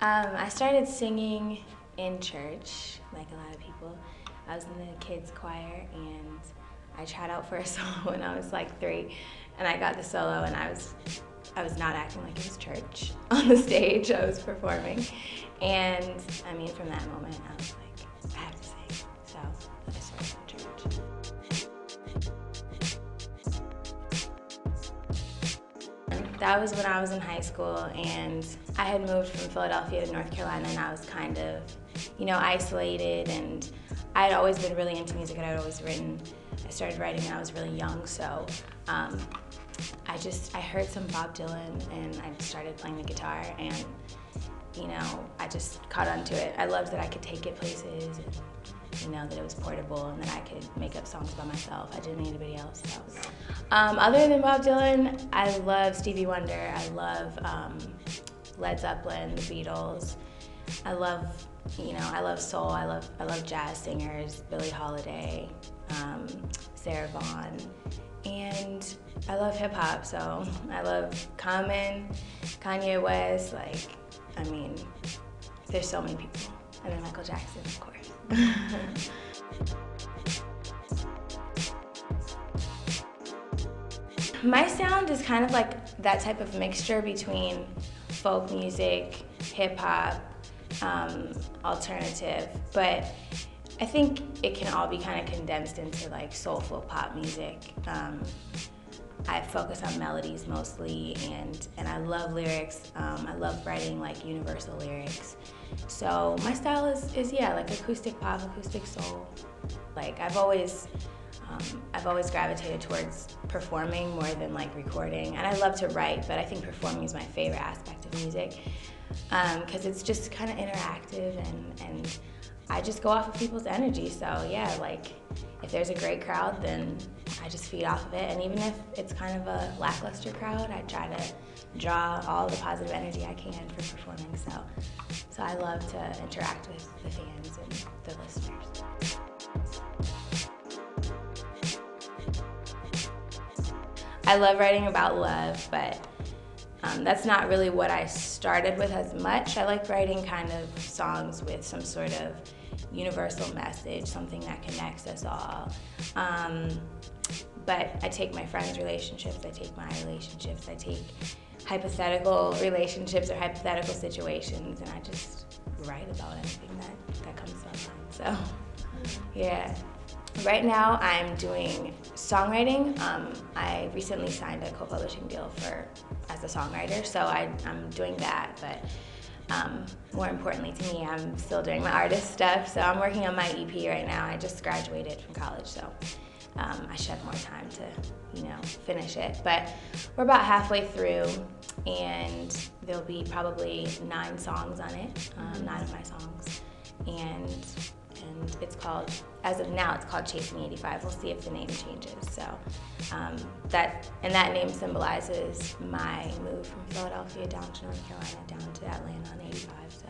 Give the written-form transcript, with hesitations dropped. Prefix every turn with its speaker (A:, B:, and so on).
A: I started singing in church, like a lot of people. I was in the kids choir, and I tried out for a solo when I was like 3, and I got the solo, and I was not acting like it was church on the stage. I was performing, and I mean, from that moment, I was like, I have to sing. So I started in church. That was when I was in high school, and I had moved from Philadelphia to North Carolina, and I was kind of, isolated, and I had always been really into music, and I had always written. I started writing when I was really young, so I heard some Bob Dylan, and I started playing the guitar, and I just caught onto it. I loved that I could take it places, and that it was portable, and that I could make up songs by myself. I didn't need anybody else. So. Other than Bob Dylan, I love Stevie Wonder. I love Led Zeppelin, the Beatles. I love soul. I love jazz singers, Billie Holiday, Sarah Vaughan, and I love hip hop. So I love Common, Kanye West. There's so many people, and then Michael Jackson, of course. My sound is kind of like that type of mixture between folk music, hip hop, alternative, but I think it can all be kind of condensed into like soulful pop music. I focus on melodies mostly, and I love lyrics. I love writing like universal lyrics. So my style is like acoustic pop, acoustic soul. Like I've always gravitated towards performing more than like recording, and I love to write, but I think performing is my favorite aspect of music because it's just kind of interactive, and I just go off of people's energy. So yeah, like if there's a great crowd, then I just feed off of it, and even if it's kind of a lackluster crowd, I try to draw all the positive energy I can for performing. So I love to interact with the fans and the listeners. I love writing about love, but that's not really what I started with as much. I like writing kind of songs with some sort of universal message, something that connects us all. But I take my friends' relationships, I take my relationships, I take hypothetical relationships or hypothetical situations, and I just write about anything that comes to my mind. So, yeah. Right now, I'm doing songwriting. I recently signed a co-publishing deal as a songwriter, so I'm doing that. But more importantly to me, I'm still doing my artist stuff. So I'm working on my EP right now. I just graduated from college, so I should have more time to, finish it. But we're about halfway through, and there'll be probably 9 songs on it, 9 of my songs, and it's called, as of now, it's called Chasing 85. We'll see if the name changes. So that name symbolizes my move from Philadelphia down to North Carolina, down to Atlanta on 85. So